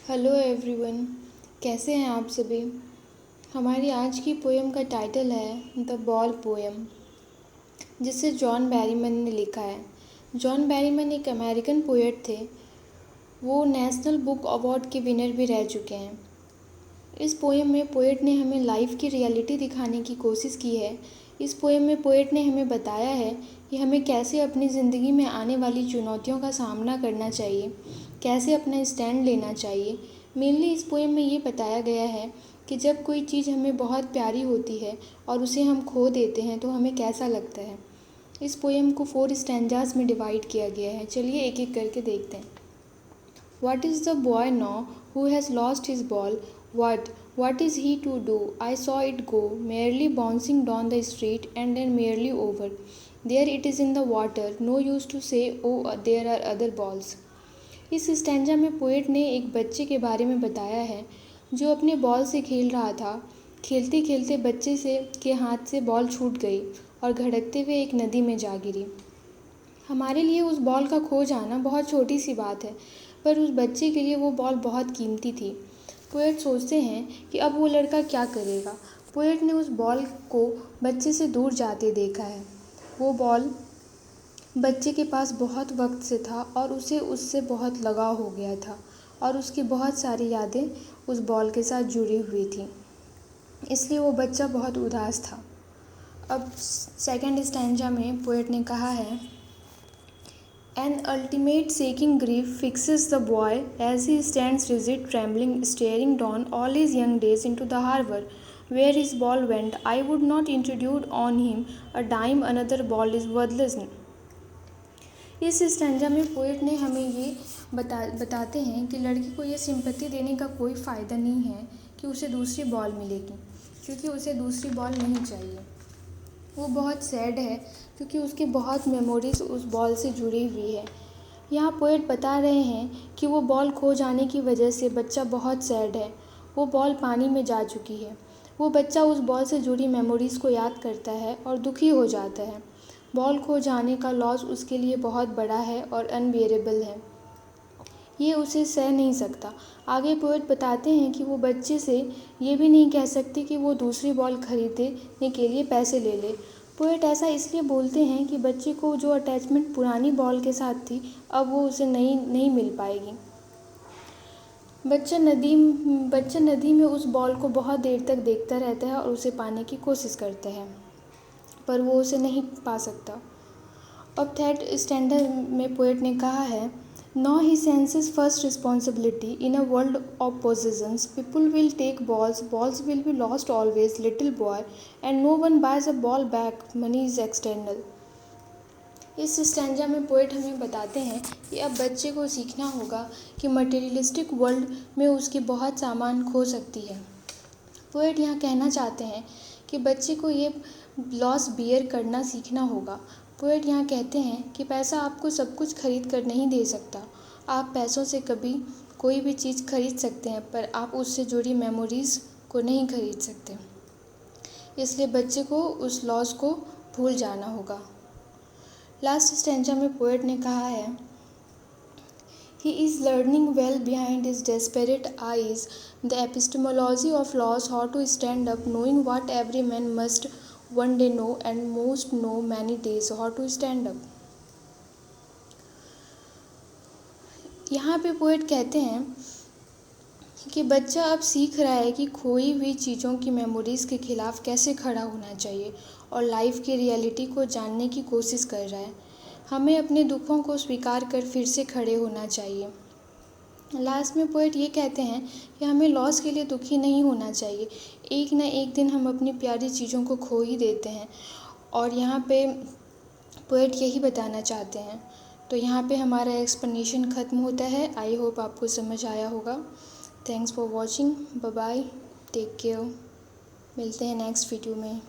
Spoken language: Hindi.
हेलो एवरीवन, कैसे हैं आप सभी। हमारी आज की पोएम का टाइटल है द बॉल पोएम, जिसे जॉन बैरीमन ने लिखा है। जॉन बैरीमन एक अमेरिकन पोएट थे। वो नेशनल बुक अवार्ड के विनर भी रह चुके हैं। इस पोएम में पोएट ने हमें लाइफ की रियलिटी दिखाने की कोशिश की है। इस पोएम में पोएट ने हमें बताया है कि हमें कैसे अपनी ज़िंदगी में आने वाली चुनौतियों का सामना करना चाहिए, कैसे अपना स्टैंड लेना चाहिए। मेनली इस पोएम में ये बताया गया है कि जब कोई चीज़ हमें बहुत प्यारी होती है और उसे हम खो देते हैं तो हमें कैसा लगता है। इस पोएम को 4 स्टैंजास में डिवाइड किया गया है। चलिए एक एक करके देखते हैं। What is the boy now who has lost his ball? What is he to do? I saw it go, merely bouncing down the street and then merely over. There it is in the water, no use to say, oh, there are other balls. इस स्टैंजा में पोएट ने एक बच्चे के बारे में बताया है जो अपने बॉल से खेल रहा था। खेलते खेलते बच्चे के हाथ से बॉल छूट गई और धड़कते हुए एक नदी में जा गिरी। हमारे लिए उस बॉल का खो जाना बहुत छोटी सी बात है, पर उस बच्चे के लिए वो बॉल बहुत कीमती थी। पोएट सोचते हैं कि अब वो लड़का क्या करेगा। पोएट ने उस बॉल को बच्चे से दूर जाते देखा है। वो बॉल बच्चे के पास बहुत वक्त से था और उसे उससे बहुत लगाव हो गया था और उसकी बहुत सारी यादें उस बॉल के साथ जुड़ी हुई थी। इसलिए वो बच्चा बहुत उदास था। अब सेकंड स्टैंजा में पोएट ने कहा है, An ultimate shaking grief fixes the boy as he stands rigid, trembling, staring down all his young days into the harbor where his ball went. I would not intrude on him a dime, another ball is worthless. इस स्टैंजा में पोएट ने हमें ये बताते हैं कि लड़की को ये सिंपैथी देने का कोई फ़ायदा नहीं है कि उसे दूसरी बॉल मिलेगी, क्योंकि उसे दूसरी बॉल नहीं चाहिए। वो बहुत सैड है क्योंकि उसकी बहुत मेमोरीज़ उस बॉल से जुड़ी हुई है। यहाँ पोएट बता रहे हैं कि वो बॉल खो जाने की वजह से बच्चा बहुत सैड है। वो बॉल पानी में जा चुकी है। वो बच्चा उस बॉल से जुड़ी मेमोरीज़ को याद करता है और दुखी हो जाता है। बॉल खो जाने का लॉस उसके लिए बहुत बड़ा है और अनबियरेबल है। ये उसे सह नहीं सकता। आगे पोएट बताते हैं कि वो बच्चे से ये भी नहीं कह सकती कि वो दूसरी बॉल खरीदने के लिए पैसे ले ले। पोएट ऐसा इसलिए बोलते हैं कि बच्चे को जो अटैचमेंट पुरानी बॉल के साथ थी, अब वो उसे नहीं मिल पाएगी। बच्चा नदी में उस बॉल को बहुत देर तक देखता रहता है और उसे पाने की कोशिश करता है, पर वो उसे नहीं पा सकता। अब थर्ड स्टैंडर्ड में पोएट ने कहा है, Now he senses first responsibility in a world of possessions. People will take balls will be lost always, little boy, and no one buys a ball back. Money is external. इस स्टैंजा में पोएट हमें बताते हैं कि अब बच्चे को सीखना होगा कि मटेरियलिस्टिक वर्ल्ड में उसकी बहुत सामान खो सकती है। पोएट यहाँ कहना चाहते हैं कि बच्चे को ये लॉस बियर करना सीखना होगा। पोएट यहाँ कहते हैं कि पैसा आपको सब कुछ खरीद कर नहीं दे सकता। आप पैसों से कभी कोई भी चीज़ खरीद सकते हैं, पर आप उससे जुड़ी मेमोरीज़ को नहीं खरीद सकते। इसलिए बच्चे को उस लॉस को भूल जाना होगा। लास्ट स्टैंजा में पोएट ने कहा है, He is learning well behind his desperate eyes the epistemology of loss, how to stand up, knowing what every man must one day know and most know many days, how to stand up. यहाँ पे पोएट कहते हैं कि बच्चा अब सीख रहा है कि खोई हुई चीज़ों की मेमोरीज़ के खिलाफ कैसे खड़ा होना चाहिए और लाइफ की रियलिटी को जानने की कोशिश कर रहा है। हमें अपने दुखों को स्वीकार कर फिर से खड़े होना चाहिए। लास्ट में पोएट ये कहते हैं कि हमें लॉस के लिए दुखी नहीं होना चाहिए। एक ना एक दिन हम अपनी प्यारी चीज़ों को खो ही देते हैं, और यहाँ पे पोएट यही बताना चाहते हैं। तो यहाँ पे हमारा एक्सप्लेनेशन ख़त्म होता है। आई होप आपको समझ आया होगा। Thanks for watching. Bye bye, take care. मिलते हैं नेक्स्ट वीडियो में।